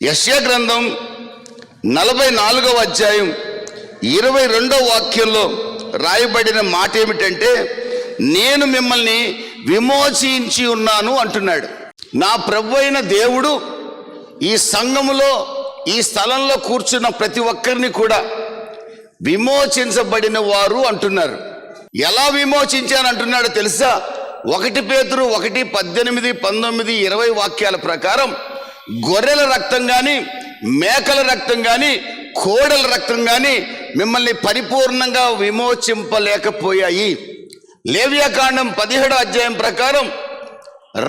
యెషయా గ్రంథం 44వ అధ్యాయం 22వ వాక్యంలో రాయబడిన మాట ఏమిటంటే, నేను మిమ్మల్ని విమోచించి ఉన్నాను అంటున్నాడు. నా ప్రభువైన దేవుడు ఈ సంఘములో, ఈ స్థలంలో కూర్చున్న ప్రతి ఒక్కరిని కూడా విమోచించబడిన వారు అంటున్నారు. ఎలా విమోచించానంటున్నాడో తెలుసా? 1 పేతురు 1:18, 19, 20 వాక్యాల ప్రకారం గొర్రెల రక్తం కానీ, మేకల రక్తం కానీ, కోడెల రక్తం కానీ మిమ్మల్ని పరిపూర్ణంగా విమోచింపలేకపోయాయి. లేవియాకాండం 17వ అధ్యాయం ప్రకారం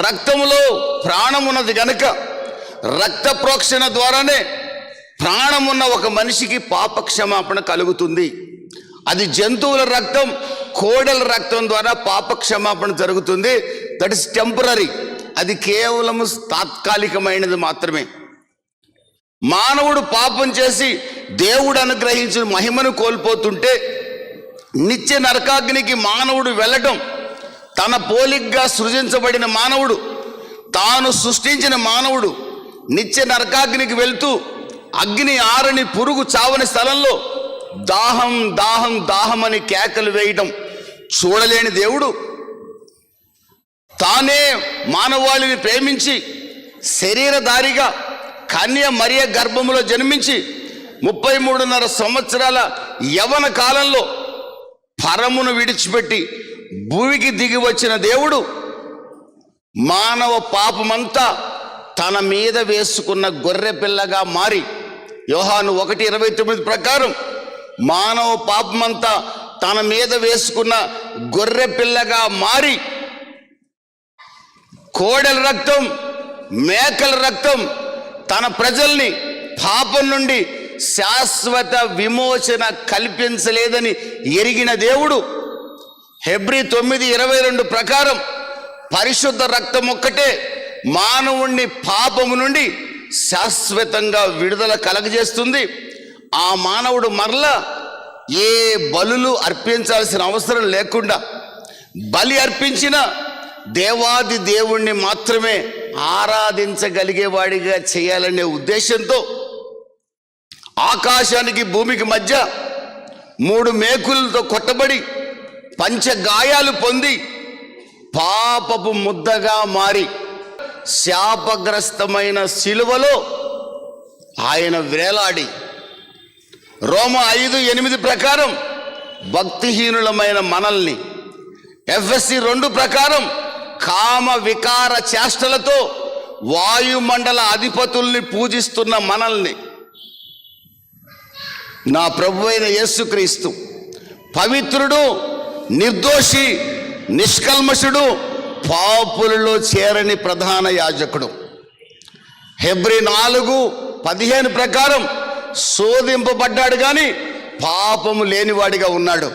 రక్తములో ప్రాణమున్నది గనుక రక్త ప్రోక్షణ ద్వారానే ప్రాణమున్న ఒక మనిషికి పాపక్షమాపణ కలుగుతుంది. అది జంతువుల రక్తం, కోడెల రక్తం ద్వారా పాపక్షమాపణ జరుగుతుంది. That is temporary. అది కేవలము తాత్కాలికమైనది మాత్రమే. మానవుడు పాపం చేసి దేవుడు అనుగ్రహించిన మహిమను కోల్పోతుంటే నిత్య నరకాగ్నికి మానవుడు వెళ్ళటం, తన పోలికగా సృజించబడిన మానవుడు, తాను సృష్టించిన మానవుడు నిత్య నరకాగ్నికి వెళ్తూ అగ్ని ఆరని పురుగు చావని స్థలంలో దాహం దాహం దాహం అని కేకలు వేయటం చూడలేని దేవుడు తానే మానవాళిని ప్రేమించి శరీరధారిగా కన్య మరియ గర్భములో జన్మించి 33.5 సంవత్సరాల యవన కాలంలో పరమును విడిచిపెట్టి భూమికి దిగి వచ్చిన దేవుడు మానవ పాపమంతా తన మీద వేసుకున్న గొర్రె పిల్లగా మారి, యోహాను 1:29 ప్రకారం మానవ పాపమంతా తన మీద వేసుకున్న గొర్రె పిల్లగా మారి కోడెల రక్తం, మేకల రక్తం తన ప్రజల్ని పాపం నుండి శాశ్వత విమోచన కల్పించలేదని ఎరిగిన దేవుడు హెబ్రీ 9:22 ప్రకారం పరిశుద్ధ రక్తం ఒక్కటే మానవుణ్ణి పాపము నుండి శాశ్వతంగా విడుదల కలగజేస్తుంది. ఆ మానవుడు మరలా ఏ బలులు అర్పించాల్సిన అవసరం లేకుండా బలి అర్పించిన దేవాది దేవుణ్ణి మాత్రమే ఆరాధించగలిగేవాడిగా చేయాలనే ఉద్దేశంతో ఆకాశానికి భూమికి మధ్య 3 మేకులతో కొట్టబడి పంచగాయాలు పొంది పాపపు ముద్దగా మారి శాపగ్రస్తమైన శిలువలో ఆయన వేలాడి రోమా 5:8 ప్రకారం భక్తిహీనులమైన మనల్ని, ఎఫ్ఎస్సి 2 ప్రకారం కామ వికార చేష్టలతో వాయుమండల అధిపతుల్ని పూజిస్తున్న మనల్ని నా ప్రభువైన యేసుక్రీస్తు పవిత్రుడు, నిర్దోషి, నిష్కల్మషుడు, పాపులలో చేరని ప్రధాన యాజకుడు. హెబ్రీ 4:15 ప్రకారం శోధింపబడ్డాడు కానీ పాపము లేనివాడిగా ఉన్నాడు.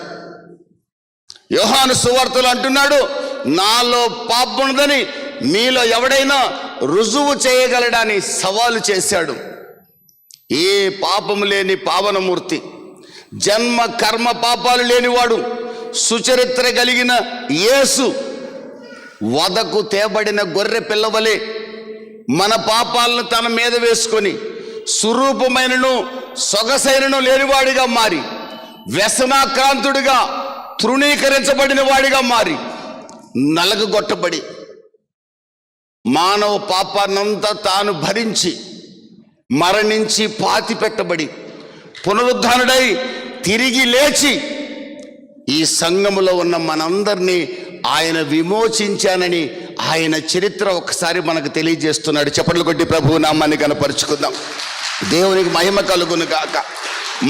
యోహాను సువార్తలో అంటున్నాడు, నాలో పాపం ఉన్నదని మీలో ఎవడైనా రుజువు చేయగలడని సవాలు చేశాడు. ఏ పాపము లేని పావనమూర్తి, జన్మ కర్మ పాపాలు లేనివాడు, సుచరిత్ర కలిగిన యేసు వదకు తేబడిన గొర్రె పిల్లవలే మన పాపాలను తన మీద వేసుకొని సురూపమైనను సొగసైనను లేనివాడిగా మారి, వ్యసనాక్రాంతుడిగా తృణీకరించబడిన వాడిగా మారి, నలగగొట్టబడి మానవ పాపాన్నంతా తాను భరించి మరణించి పాతి పెట్టబడి పునరుద్ధానుడై తిరిగి లేచి ఈ సంఘములో ఉన్న మనందరినీ ఆయన విమోచించానని ఆయన చరిత్ర ఒకసారి మనకు తెలియజేస్తున్నాడు. చప్పట్లు కొట్టి ప్రభువు నామాన్ని కనపరుచుకుందాం. దేవునికి మహిమ కలుగును గాక.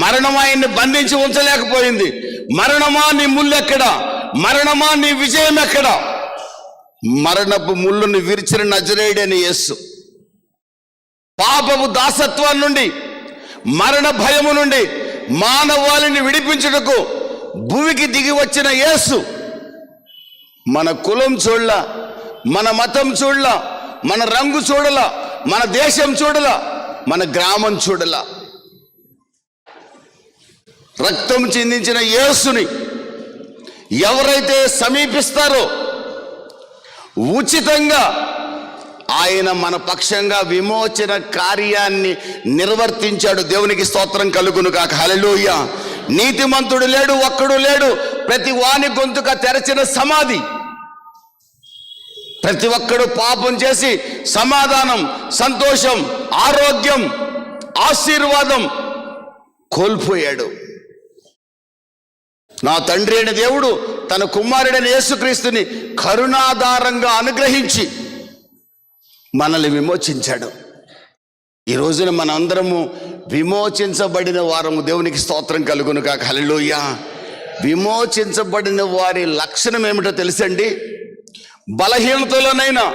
మరణం ఆయన్ని బంధించి ఉంచలేకపోయింది. మరణమా నీ ముల్లెక్కడా? మరణమా నీ విజయం ఎక్కడా? మరణపు ముళ్ళును విరిచిన నజరేయుడైన యేసు పాపపు దాసత్వం నుండి, మరణ భయము నుండి మానవాళిని విడిపించుటకు భూమికి దిగి వచ్చిన యేసు మన కులం చూడలా, మన మతం చూడలా, మన రంగు చూడలా, మన దేశం చూడలా, మన గ్రామం చూడలా. రక్తం చిందించిన యేసుని ఎవరైతే సమీపిస్తారో ఉచితంగా ఆయన మన పక్షంగా విమోచన కార్యాన్ని నిర్వర్తించాడు. దేవునికి స్తోత్రం కలుగును గాక. హల్లెలూయా. నీతిమంతుడు లేడు, ఒక్కడు లేడు. ప్రతి వాని గొంతుక తెరచిన సమాధి. ప్రతి ఒక్కడు పాపం చేసి సమాధానం, సంతోషం, ఆరోగ్యం, ఆశీర్వాదం కోల్పోయాడు. నా తండ్రి అయిన దేవుడు తన కుమారుడైన యేసుక్రీస్తుని కరుణాధారంగా అనుగ్రహించి మనల్ని విమోచించాడు. ఈ రోజున మనందరము విమోచించబడిన వారము. దేవునికి స్తోత్రం కలుగును కాక. హల్లెలూయా. విమోచించబడిన వారి లక్షణం ఏమిటో తెలుసండి? బలహీనతలోనైనా,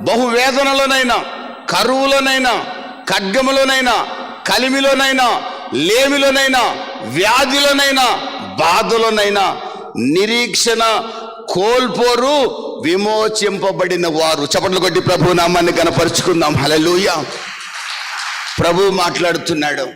బహువేదనలోనైనా, కరువులోనైనా, ఖడ్గములోనైనా, కలిమిలోనైనా, లేమిలోనైనా, వ్యాధిలోనైనా, బాధలోనైనా నిరీక్షణ కోల్పోరు విమోచింపబడిన వారు. చప్పట్లు కొట్టి ప్రభు నామాన్ని కనపరుచుకుందాం. హల్లెలూయా. ప్రభు మాట్లాడుతున్నాడు.